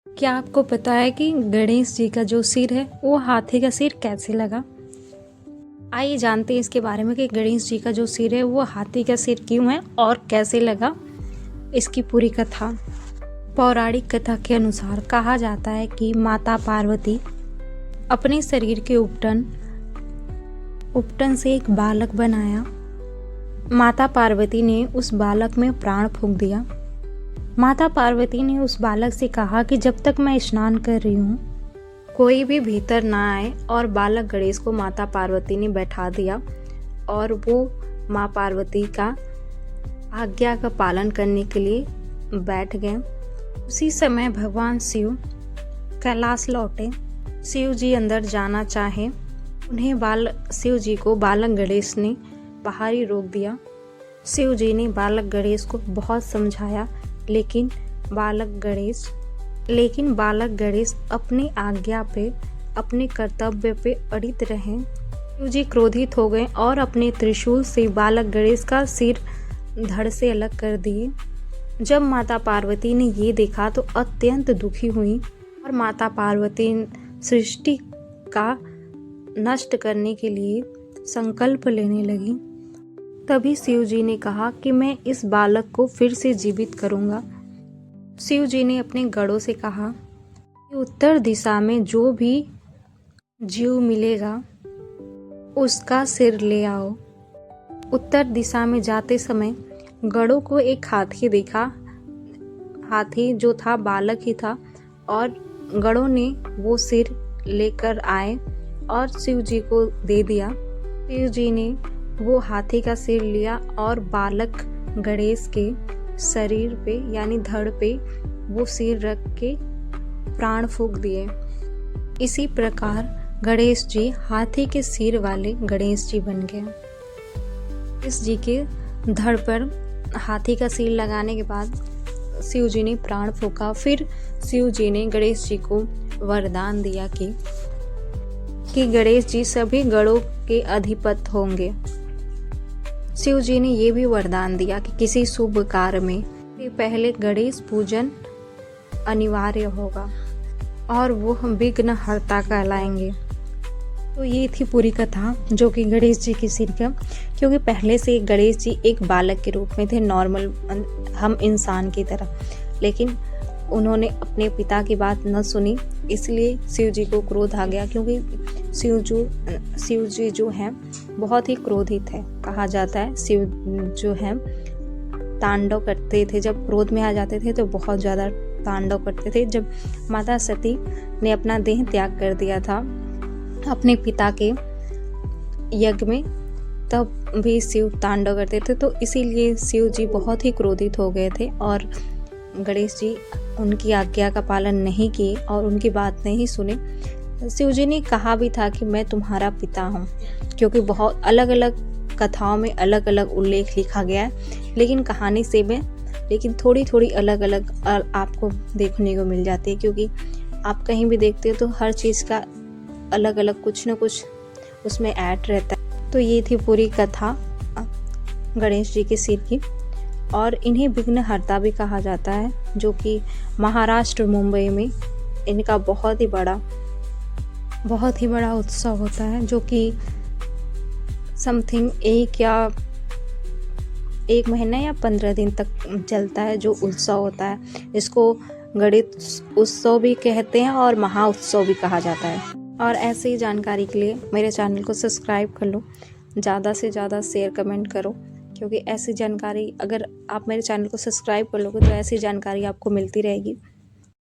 क्या आपको पता है कि गणेश जी का जो सिर है वो हाथी का सिर कैसे लगा? आइए जानते हैं इसके बारे में कि गणेश जी का जो सिर है वो हाथी का सिर क्यों है और कैसे लगा। इसकी पूरी कथा। पौराणिक कथा के अनुसार कहा जाता है कि माता पार्वती अपने शरीर के उपटन से एक बालक बनाया। माता पार्वती ने उस बालक में प्राण फूंक दिया। माता पार्वती ने उस बालक से कहा कि जब तक मैं स्नान कर रही हूँ कोई भी भीतर ना आए, और बालक गणेश को माता पार्वती ने बैठा दिया और वो माँ पार्वती का आज्ञा का पालन करने के लिए बैठ गए। उसी समय भगवान शिव कैलाश लौटे। शिव जी अंदर जाना चाहे, उन्हें शिव जी को बालक गणेश ने बाहर ही रोक दिया। शिव जी ने बालक गणेश को बहुत समझाया, लेकिन बालक गणेश अपनी आज्ञा पे, अपने कर्तव्य पे अड़ित रहे। शिव जी क्रोधित हो गए और अपने त्रिशूल से बालक गणेश का सिर धड़ से अलग कर दिए। जब माता पार्वती ने ये देखा तो अत्यंत दुखी हुई और माता पार्वती सृष्टि का नष्ट करने के लिए संकल्प लेने लगी। तभी शिव जी ने कहा कि मैं इस बालक को फिर से जीवित करूंगा। शिव जी ने अपने गणों से कहा कि उत्तर दिशा में जो भी जीव मिलेगा उसका सिर ले आओ। उत्तर दिशा में जाते समय गणों को एक हाथी दिखा। हाथी जो था बालक ही था, और गणों ने वो सिर लेकर आए और शिव जी को दे दिया। शिव जी ने वो हाथी का सिर लिया और बालक गणेश के शरीर पे यानी धड़ पे वो सिर रख के प्राण फूंक दिए। इसी प्रकार गणेश जी हाथी के सिर वाले गणेश जी बन गए। गणेश जी के धड़ पर हाथी का सिर लगाने के बाद शिव जी ने प्राण फूंका। फिर शिव जी ने गणेश जी को वरदान दिया कि गणेश जी सभी गणों के अधिपति होंगे। शिव जी ने ये भी वरदान दिया कि किसी शुभ कार्य में पहले गणेश पूजन अनिवार्य होगा और वो विघ्न हर्ता कहलाएंगे। तो ये थी पूरी कथा जो कि गणेश जी की सिर का, क्योंकि पहले से गणेश जी एक बालक के रूप में थे, नॉर्मल हम इंसान की तरह, लेकिन उन्होंने अपने पिता की बात न सुनी, इसलिए शिव जी को क्रोध आ गया। क्योंकि शिव जी जो हैं बहुत ही क्रोधित है। कहा जाता है शिव जो हैं तांडव करते थे, जब क्रोध में आ जाते थे तो बहुत ज़्यादा तांडव करते थे। जब माता सती ने अपना देह त्याग कर दिया था अपने पिता के यज्ञ में, तब भी शिव तांडव करते थे। तो इसीलिए शिव जी बहुत ही क्रोधित हो गए थे और गणेश जी उनकी आज्ञा का पालन नहीं किए और उनकी बात नहीं सुने। शिव जी ने कहा भी था कि मैं तुम्हारा पिता हूँ, क्योंकि बहुत अलग अलग कथाओं में अलग अलग उल्लेख लिखा गया है, लेकिन कहानी से में थोड़ी थोड़ी अलग अलग आपको देखने को मिल जाती है। क्योंकि आप कहीं भी देखते हो तो हर चीज़ का अलग अलग कुछ न कुछ उसमें ऐड रहता है। तो ये थी पूरी कथा गणेश जी के सिर की। और इन्हें विघ्नहर्ता भी कहा जाता है, जो कि महाराष्ट्र मुंबई में इनका बहुत ही बड़ा उत्सव होता है, जो कि समथिंग एक महीना या 15 दिन तक चलता है जो उत्सव होता है। इसको गणेश उत्सव भी कहते हैं और महा उत्सव भी कहा जाता है। और ऐसे ही जानकारी के लिए मेरे चैनल को सब्सक्राइब कर लो, ज़्यादा से ज़्यादा शेयर कमेंट करो, क्योंकि ऐसी जानकारी अगर आप मेरे चैनल को सब्सक्राइब कर लोगे तो ऐसी जानकारी आपको मिलती रहेगी।